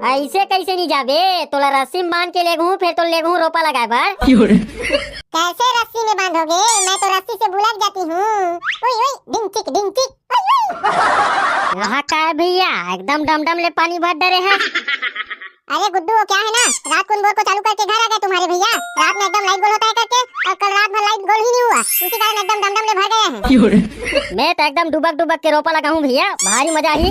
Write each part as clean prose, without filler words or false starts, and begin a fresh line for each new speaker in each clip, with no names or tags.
ऐसे कैसे नहीं जाबे, तोला रस्सी में बांध के लेगू फिर तो लेगू रोपा लगाए बार।
कैसे रस्सी में बांधोगे? मैं तो रस्सी से बुलक जाती हूँ। ओए ओए डिंग टिक डिंग टिक।
रहा का है भैया, एकदम डम डम ले पानी भर डरे है।
अरे गुड्डू वो क्या है ना, रात को बोर को चालू करके घर आ गए तुम्हारे भैया। रात में एकदम लाइट गोल होता है करके, और कल रात भर लाइट गोल ही नहीं हुआ, उसी कारण एकदम डम डम ले भर गए हैं।
मैं तो एकदम डुबक डुबक के रोपा लगाऊं भैया, भारी मजा ही।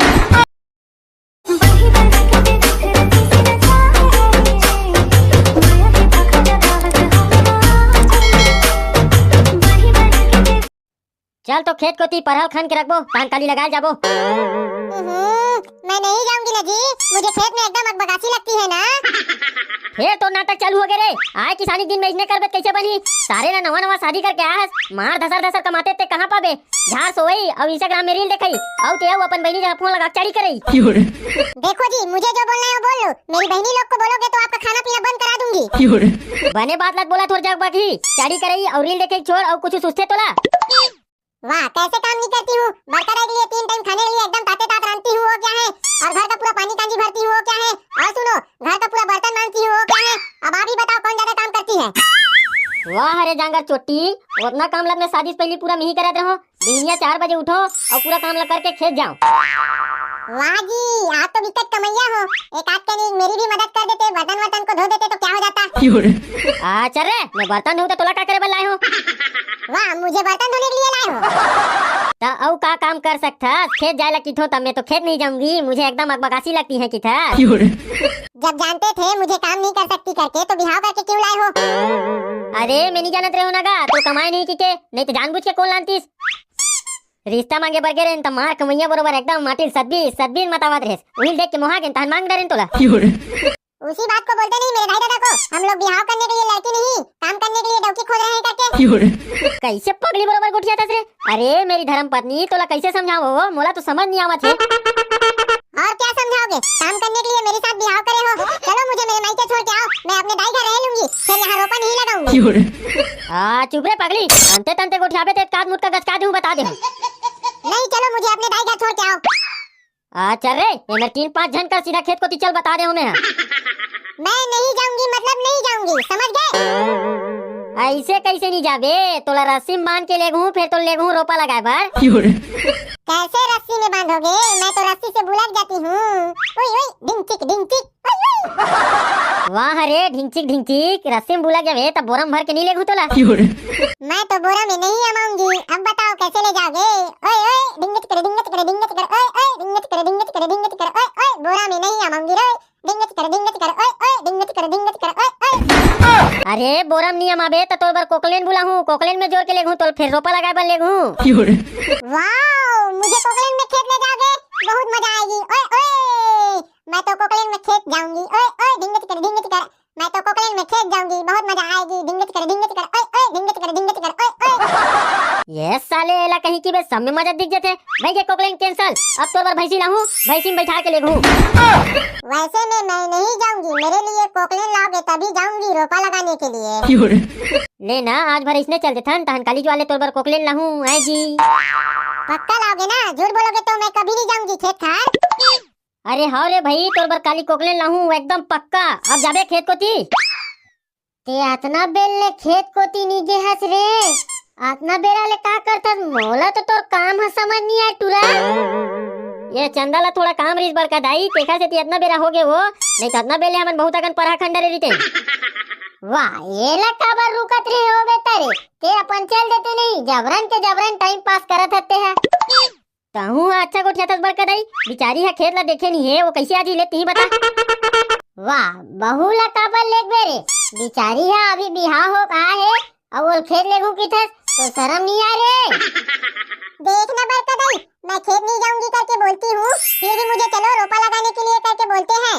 चल तो खेत को ती परहल खन के रखबो, धान काली लगाए जाबो।
मैं नहीं जाऊंगी ना जी, मुझे खेत में एकदम अकबकासी लगती है ना।
फिर तो नाटक चालू हो गए रे। आए किसानी दिन में इसने करबे कैसे बनी? सारे ना नवा नवा शादी करके आया मार धसर धसर कमाते ते कहां पाबे? झाड़ सोई और इंस्टाग्राम में रील देखई और ते अपन बहनी जरा फोन लगा चाड़ी करई।
देखो जी, मुझे जो बोलना है वो बोल लो, मेरी बहनी लोग को बोलोगे तो आपका खाना पीना बंद करा दूंगी।
बने बात लत बोला थोड़ा जग बाकी चाड़ी करई और रील देखई छोड़ और कुछ सुस्ते तोला।
वाह, कैसे काम नहीं करती हूँ। बर्तन के लिए 3 टाइम खाने के लिए एकदम ताते तात रांधती हूँ, वो क्या है? और घर का पूरा पानी कांजी भरती हूँ, वो क्या है? और सुनो, घर का पूरा बर्तन मांजती हूँ, वो क्या है? अब आप ही बताओ कौन ज्यादा काम करती है?
वाह अरे जांगर चोटी, उतना काम लग में शादी से पहले पूरा मिही करत रहो। दिनिया 4 बजे उठो और पूरा काम लग करके खेत जाओ।
वाह जी, आप तो बिकट कमैया हो। एक आध के लिए मेरी भी मदद कर देते, बर्तन वर्तन को धो देते तो क्या हो जाता?
चल रे, मैं बर्तन धोऊं तो तोला का करे बल लाए हो?
वाह, मुझे बर्तन धोने के लिए लाए हो?
ता औ का काम कर सकता? खेत जाए लगी थो तब मैं तो खेत नहीं जाऊंगी, मुझे एकदम अकबकासी लगती है कि था।
जब जानते थे मुझे काम नहीं कर सकती करके तो बिहाव करके क्यों लाए हो?
अरे मैं नहीं जानत रहे हो नागा, तो कमाए नहीं की के, नहीं तो जानबूझ के कौन लानतीस? रिश्ता मांगे बरगे रेन त मार कमैया बरोबर एकदम माटिल सदबीन मतावत रहेस। उही देख के मोहा के तहन मांग डरेन तोला।
उसी बात को बोलते नहीं मेरे भाई दादा को, हम लोग बिहाव करने के लिए लड़की नहीं, काम करने के लिए डौकी खोद रहे हैं करके।
कैसे पगली बरोबर गुटिया तस रे? अरे मेरी धर्म पत्नी तोला कैसे समझाओ? मोला तो समझ नहीं आवत है।
और क्या समझाओगे? काम करने के लिए मेरे साथ बिहाव करे हो? चलो मुझे मेरे मायके छोड़ के आओ, मैं अपने दाई घर रह लूंगी, फिर यहाँ रोपा नहीं लगाऊंगी।
चुप रे पगली, अंते तंते गुठियाबे ते काट मुट का गचका दूं बता दे।
नहीं, चलो मुझे अपने दाई घर छोड़ के आओ।
चल रे, ये मेरे 3-5 जन का सीधा खेत को चल बता दे हूं मैं
नहीं जाऊंगी मतलब नहीं जाऊंगी, समझ गए?
ऐसे कैसे नहीं जाबे, तोला रस्सी में बांध के लेगू फिर तो लेगू रोपा लगाए बार।
कैसे रस्सी में बांधोगे? मैं तो रस्सी से बुलक जाती हूँ। ओए ओए डिंग टिक डिंग टिक।
वाह रे ढिंचिक रस्सी में बुलक जाबे तब बोरम भर के नहीं लेगू तोला।
मैं तो बोरा में नहीं आऊंगी, अब बताओ कैसे ले जाओगे? ओए ओए डिंग टिक डिंग टिक डिंग टिक ओए ओए डिंग टिक डिंग टिक डिंग टिक ओए ओए बोरा में नहीं आऊंगी रे। डिंग टिक ओए ओए डिंग टिक ओए ओए।
अरे बोरम नहीं आबे त तोर बर कोकलेन बुलाहूं, कोकलेन में जोड़ के लेगू तो फिर रोपा लगाए बर लेगू।
वाओ, मुझे कोकलेन में खेत ले जाओगे? बहुत मजा आएगी। ओए ओए, मैं तो कोकलेन में खेत जाऊंगी। ओए ओए डिंग टिक मैं तो कोकलेन में खेत जाऊंगी, बहुत मजा आएगी। डिंग टिक ओए ओए डिंग टिक ओए ओए।
ये साले एला कहीं की बे सब में मजा दिख जाते। भाई ये कोकलेन कैंसल, अब तोर बर भैंसी लाहूं, भैंसी में बैठा के लेगू।
वैसे में मैं नहीं जाऊंगी, मेरे लिए कोकलेन लाओगे तभी जाऊंगी रोपा लगाने के लिए।
ले ना आज भर इसने चलते थन तहन काली वाले तोर बर कोकलेन लाहूं है जी।
पक्का लाओगे ना? झूठ बोलोगे तो मैं कभी नहीं जाऊंगी खेत खार।
अरे हाँ रे भाई, तोर बर काली कोकलेन लाहूं एकदम पक्का। अब जाबे खेत को ती
ते आतना बेल ले खेत को ती नीचे हंस रे। आतना बेरा ले का करता? मोला तो तोर काम है समझ नहीं आया टूरा।
ये चंदा ला थोड़ा काम रिस बर का दाई तेखा से ती इतना बेरा हो गए वो, नहीं तो इतना बेले हमन बहुत अकन परा खंडरे रीते।
वाह, ये ला काबर रुकत रहे हो बेतारे? ते अपन चल देते नहीं, जबरन टाइम पास करत हते हैं।
ताहू अच्छा गोठिया तस बर का दाई, बिचारी है खेत ला देखे नहीं है, वो कैसे आज लेती ही बता।
वाह, बहू ला काबर लेग बेरे? बिचारी है अभी बिहाव हो का है और वो खेत लेगू की थस तो शर्म नहीं आ रे? देखना बरका दाई, मैं खेत नहीं जाऊंगी करके बोलती हूँ, फिर भी मुझे चलो रोपा लगाने के लिए करके बोलते हैं।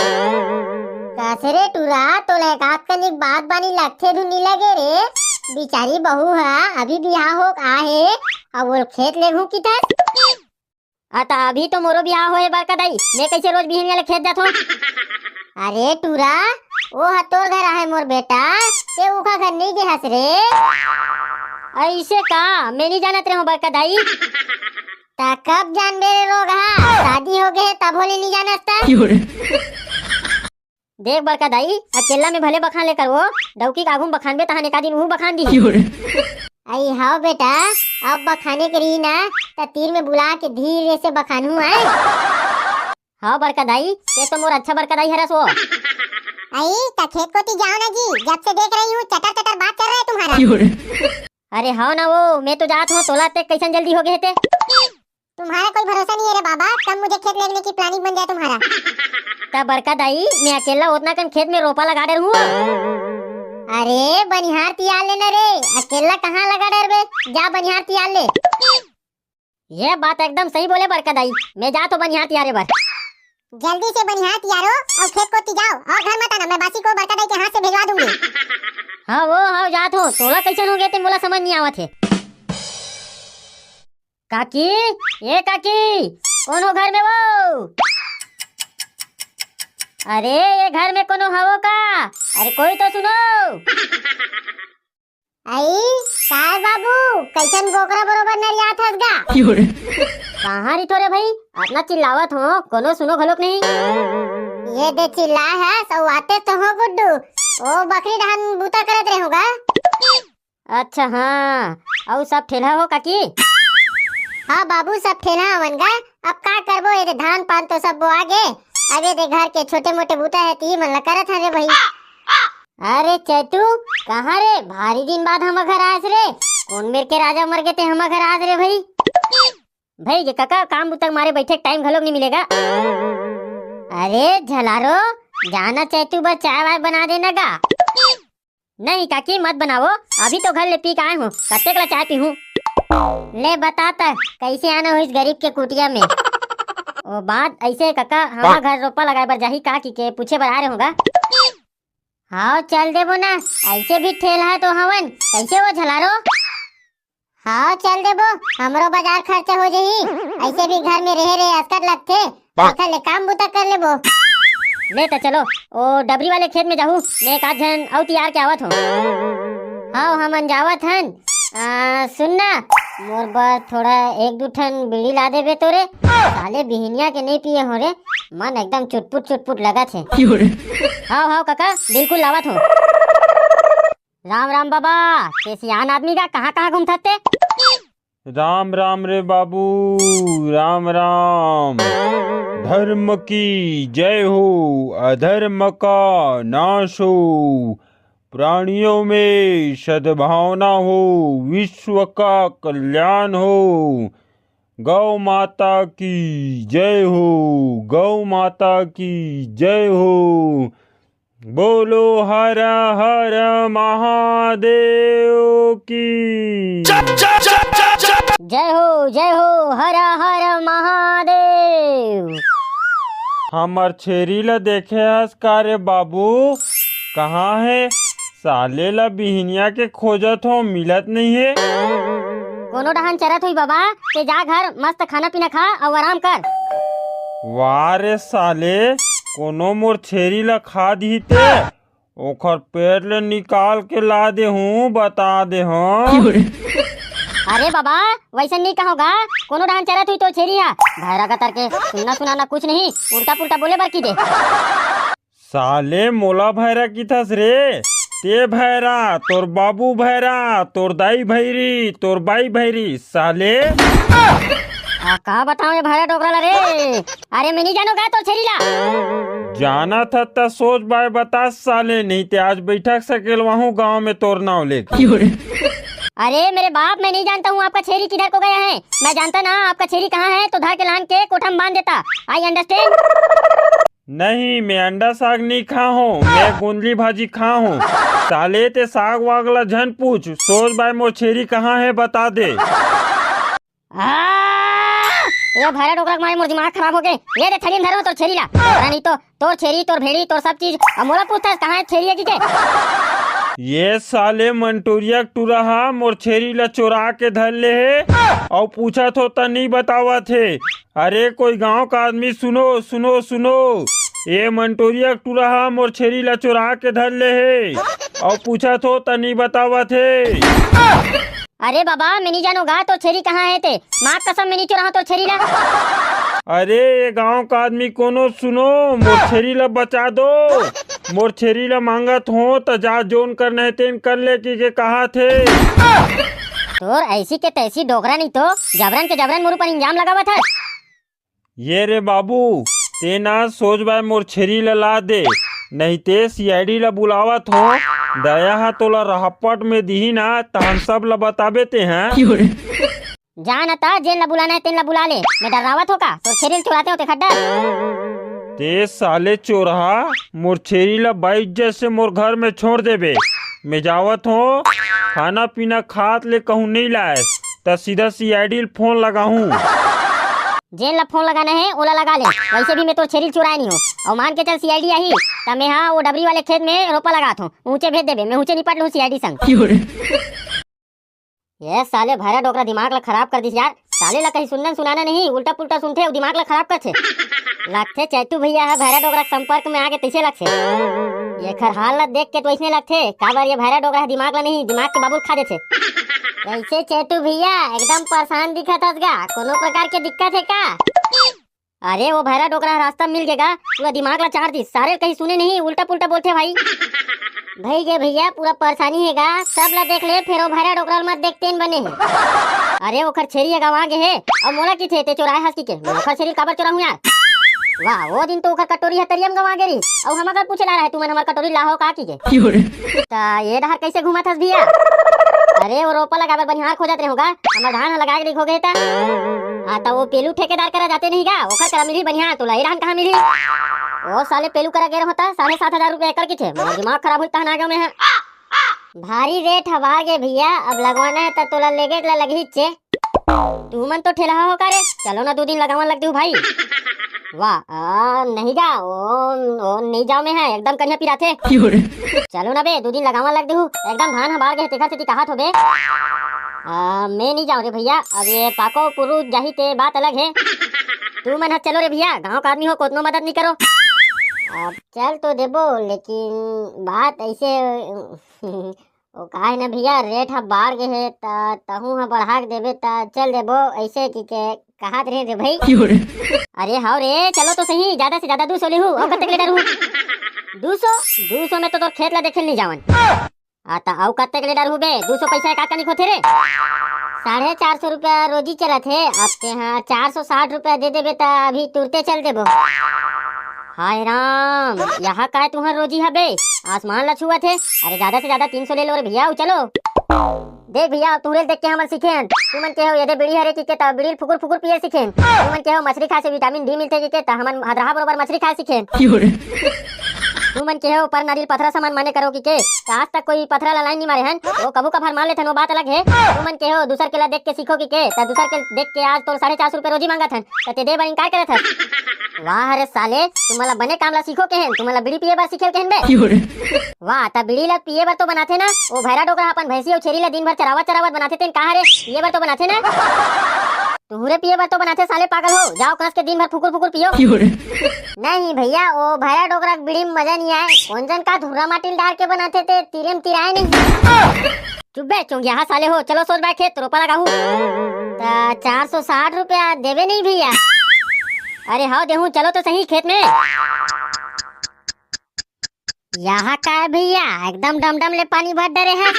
कासरे टूरा तो लेकात कनिक बात बानी लगथे धुनी लगे रे। बिचारी बहू है अभी बिहाव हो का है और वो खेत लेगू की थस।
आता अभी तो मोरो बियाह होए बर का दाई, मैं कैसे रोज बिहनिया ले खेत जात हो?
अरे टूरा, वो तोर घर है मोर बेटा, ते उखा घर नहीं जे हस रे।
ऐसे का मैं नहीं जानत रहे हो बर का दाई।
ता कब जान मेरे लोग हा? शादी हो गए तब होले नहीं जानत ता?
देख बड़का दाई, अकेला में भले बखान लेकर वो डौकी कागुम बखानबे तहां एका दिन वो बखान दी।
आई हाँ बेटा, अब बखाने के रही ना तो तीर में बुला के धीरे से बखानू है।
हाँ बड़का दाई, ये तो मोर अच्छा बड़का दाई हरस वो।
आई ता खेत को ती जाओ ना जी, जब से देख रही हूँ चटर चटर बात चल रहा है तुम्हारा।
अरे हाँ ना वो, मैं तो जात हूँ तोला ते कैसन जल्दी हो गए थे।
तुम्हारा कोई भरोसा नहीं है रे बाबा, कब मुझे खेत लेने की प्लानिंग बन जाए तुम्हारा।
तब बड़का दाई, मैं अकेला उतना कन खेत में रोपा लगा डर हूँ।
अरे बनिहार तियार लेना रे, अकेला कहाँ लगा डर बे, जा बनिहार तियार ले।
ये बात एकदम सही बोले बड़का दाई, मैं जा तो बनिहार तियारे बर।
जल्दी से बनिहार तियारो और खेत को ती जाओ, और घर मत आना, मैं बासी को बड़का दाई के हाथ से भिजवा दूंगी।
हाँ वो हाँ जात हो, तोला कैसन हो गए थे मोला समझ नहीं आवत है। काकी, ये काकी, कौन हो घर में वो? अरे ये घर में कौन हो का? अरे कोई तो सुनो।
आई काय बाबू, कैसन बोकरा बरोबर नरियात हस गा।
कहाँ रिठो रे भाई, अपना चिल्लावत हो, कोनो सुनो घलोक नहीं।
ये दे चिल्ला है सो आते तो हो गुड्डू, ओ बकरी धान बूता करत रहे होगा।
अच्छा हाँ, और सब ठेला हो काकी?
हाँ बाबू सब ठेला हवन गा, अब का करबो, ये धान पान तो सब बोआ गे, अबे दे घर के छोटे मोटे बूता है ती मन ला करत हवे भाई।
अरे चैतू, कहाँ रे? भारी दिन बाद हम घर आए रे, कौन मेर के राजा मर गए थे, हम घर आज रे भाई। भाई ये काका काम बुतक मारे बैठे टाइम घलोक नहीं मिलेगा। अरे झलारो, जाना चैतू बस चाय वाय बना देना गा। नहीं काकी मत बनाओ, अभी तो घर ले पी के आए हूँ, कत्ते कला चाय पी हूँ। ले बताता कैसे आना हो इस गरीब के कुटिया में। ओ बात ऐसे काका, हमारा घर रोपा लगाए बर जाही का के पूछे बर आ रहे होगा। हाँ चल देबो ना, ऐसे भी ठेला है तो हवन, कैसे वो झलारो?
हाँ चल देबो, हमरो बाजार खर्चा हो जाही, ऐसे भी घर में रह रहे अस्कर लगते, अच्छा ले काम बुता कर लेबो।
ले तो चलो, ओ डबरी वाले खेत में जाहू, मैं एक आध जन औ तैयार के आवत हूँ। हाँ हमन जावत हन, सुनना मोर बर थोड़ा एक दो ठन बीड़ी ला देबे तो रे, साले बिहनिया के नहीं पिए हो रे, मन एकदम चुटपुट चुटपुट लगा थे। हाँ हाँ काका बिल्कुल लावत हूँ। राम राम बाबा, ये सियान आदमी का कहाँ घूमते?
राम राम रे बाबू, राम राम। धर्म की जय हो, अधर्म का नाश हो, प्राणियों में सद्भावना हो, विश्व का कल्याण हो। गौ माता की जय हो, गौ माता की जय हो। बोलो हर हर महादेव की
जय हो हर हर महादेव।
हमर छेरी ला देखे हस का रे बाबू, कहाँ है? साले ला बिहनिया के खोजत हो, मिलत नहीं है।
कोनो डहान चरत हुई बाबा, के जा घर मस्त खाना पीना खा और आराम कर।
वाह रे साले, कोनो मोर छेरी ला खा दी ते, ओखर पेट ले निकाल के ला दे हूँ, बता दे हूँ।
अरे बाबा वैसे नहीं कहोगा, कोनो डहान चरत हुई तो छेरी है, भैरा का तरके सुनना सुनाना कुछ नहीं, उल्टा पुल्टा बोले बर की दे।
साले मोला भैरा की थस रे, ते भैरा, तोर बाबू भैरा, तोर दाई भैरी, तोर बाई भैरी, साले।
कहा बताऊं ये भैरा डोकरा ला रे? अरे मैं नहीं जानूंगा तो छेरी ला।
जाना था त सोच बाय बता साले, नहीं ते आज बैठक सकेल वहाँ गाँव में तोर नाव लेके।
अरे मेरे बाप, मैं नहीं जानता हूँ आपका छेरी किधर को गया है, मैं जानता ना आपका छेरी कहाँ है तो धर के लान के कोठा में बांध देता। I understand?
नहीं, मैं अंडा साग नहीं खा हूँ, मैं गुंदली भाजी खा हूँ। साले ते साग वाग ला झन पूछ, सोच बाय मोर छेरी कहाँ है बता दे।
ये भैरा डोकरा मारे मोर दिमाग खराब हो गए। ये दे थली में धरो तो छेरी ला, नहीं तो तोर छेरी तोर भेड़ी तोर सब चीज मोला पूछता कहाँ है छेरी है की?
ये साले मंटूरिया टूरा मोर छेरी ला चोरा के धर ले है और पूछा तो त नहीं बतावा थे। अरे कोई गांव का आदमी सुनो सुनो सुनो, ये मंटूरिया टूरा मोर छेरी ला चोरा के धर ले है और पूछा तो त नहीं बतावा थे।
अरे बाबा मैं नहीं जानूंगा तो छेरी कहाँ है ते, माँ कसम मैं नहीं चुरा तो छेरी ला।
अरे ये गांव का आदमी कोनो सुनो, मोर छेरी ला बचा दो। मोर छेरी ला मांगत हो त जा जोन करना है तेन कर ले के कहा थे।
तोर ऐसी के तैसी डोकरा नहीं तो जबरन के जबरन मोर पर इंजाम लगावा था।
ये रे बाबू ते ना सोच बाय मोर छेरी ला ला दे, नहीं ते सीआईडी ला बुलावत हो, दया हा तोला रहपट में दी ना त हम सब ला बताबे ते हैं।
जान आता जेल ला बुलाना है तेन ला बुला ले, मैं डरावत हो का तो छेरी चुराते होते खड्डा।
ते साले चोरहा मोर छेरी ला बाइज्जत से मोर घर में छोड़ देबे। मैं जावत हो खाना पीना खात ले कहूँ नहीं लाए त सीधा सीआईडी फोन लगाऊं।
जेल ला फोन लगाना है ओला लगा ले, वैसे भी मैं तो छेरी चुराए नहीं हूँ। और मान के चल सीआईडी आई तब मैं हाँ वो डबरी वाले खेत में रोपा लगात हूँ, ऊंचे भेज देबे, मैं ऊंचे निपट लूँ सीआईडी संग। ये साले भैरा डोकरा दिमाग ला खराब कर दिस यार। साले ला कहीं सुनना सुनाना नहीं, उल्टा पुल्टा सुनते दिमाग ला खराब करते लगते। चैतू भैया है भैरा डोकरा संपर्क में आके तैसे लगते। ये खर हाल ला देख के तो ऐसे लगते काबर ये भैरा डोकरा दिमाग ला नहीं, दिमाग के बाबू खा देते। कैसे चैतू भैया एकदम परेशान दिखत हसगा, कोनो प्रकार के दिक्कत है का? अरे वो भैरा डोकरा रास्ता मिल गएगा, पूरा दिमाग ला चार दी, सारे कहीं सुने नहीं उल्टा पुल्टा बोलते भाई। भाई गे भैया पूरा परेशानी हैगा, सब ला देख ले फिर वो भैरा डोकरा मत देखते बने है। अरे वो खर छेरी है गवा गे है और मोला की थे ते चोराए हंस की के, मैं खर छेरी काबर चोरा हूं यार। वाह वो दिन तो ओकर कटोरी है तरियम गवा गेरी और हम अगर पूछे ला रहे तू मन हमार कटोरी लाहो का की के ता ये डहर कैसे घुमात हस भैया। अरे वो रोपा लगाबर बनिहार खोजत रहे होगा, हमर धान लगा के देखोगे ता ता वो पेलू ठेकेदार करा जाते नहीं गा, ओकर करा मिली बनिहार तोला ये धान कहां मिली। वो साले पेलू करा गेर होता 7,500 रुपए एकड़ की थे, मेरा दिमाग खराब हुई तहना गयो में है। भारी रेट हवा गे भैया, अब लगवाना है तो तोला लेगे ला लगी चे। तू मन तो ठेला हो का रे, चलो ना 2 दिन लगावन लग दू भाई। वाह नहीं जा ओ नहीं जाओ में है एकदम कन्या पिरा थे। चलो ना बे 2 दिन लगावन लग दू, एकदम धान हबार गए तेखा से कहा तो बे। मैं नहीं जाऊँ रे भैया, अब ये पाको पुरु जाही ते बात अलग है। तू मन चलो रे भैया, गाँव का आदमी हो कोतनो मदद नहीं करो। अब चल तो देबो लेकिन बात ऐसे ओ काहे ना भैया रेट हा बाढ़ गए है तहू हा बढ़ा के देबे ता चल देबो, ऐसे की के कहात रहे रे भाई। अरे हाउ रे चलो तो सही, ज्यादा से ज्यादा 200 लेहू और कते ले डरू 200 में तो तोर खेत ला देखे नहीं जावन आता आउ कते ले डरू बे 200 पैसा का कनी खोथे रे। 450 रुपया रोजी चला थे, अब ते हाँ 460 रुपया दे देबे ता अभी तुरते चल देबो। हाय राम यहाँ का तुम्हार रोजी है बे, आसमान ला छुआ थे। अरे ज्यादा से ज्यादा 300 ले लो रे भैया, चलो देख भैया तुरे देख के हमन सीखेन, तू मन के हो यदे बीड़ी हरे की के ता बीड़ी फुकुर फुकुर पिए सीखेन, तू मन के हो मछली खाए से विटामिन डी मिलते की के ता हमन हदरा बरोबर मछली खाए सीखेन। तू मन के हो पर नारियल पथरा सामान माने करो की के आज तक कोई पथरा ला लाइन नहीं मारे हन, वो कबू कभार मार लेथन वो बात अलग है। तू मन के हो दूसर के ला देख के सीखो की के ता दूसर के देख के आज तो 450 रुपए रोजी मांगत हन ते दे बार इनकार करत हन। वाह अरे साले तुम्हारा बने काम ला सीखो के हैं, तुम्हारा बीड़ी पिए बार सीखे के हैं बे। वाह ता बीड़ी ला पिए बार तो बनाते ना, वो भैरा डोकरा अपन भैंसी और छेरी ला दिन भर चरावत बनाते थे कहा रे पिए बार तो बनाते ना, तुहरे पिए बार तो बनाते साले पागल हो, जाओ कस के दिन भर फुकुर फुकुर पियो। नहीं भैया वो भैरा डोकरा बीड़ी में मजा नहीं आए, कौन जन का धुरा माटी डाल के बनाते थे तिरम तिराए नहीं। चुप बे चोंगिया हाँ साले हो, चलो सोच बैठ खेत रोपा लगाऊ ता 460 रुपया देवे नहीं भैया। अरे हाँ देहूं चलो तो सही खेत में। यहाँ का है भैया एकदम डम ले पानी भर डरे हैं।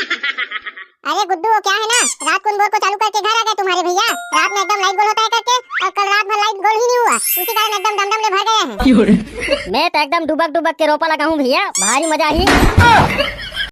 अरे गुड्डू वो क्या है ना, रात को बोर को चालू करके घर आ गए तुम्हारे भैया, रात में एकदम लाइट गोल होता है करके और कल रात भर लाइट गोल ही नहीं हुआ, उसी कारण एकदम डम ले भर गए हैं।
मैं तो एकदम डुबक के रोपा लगा हूँ भैया, भारी मजा आई।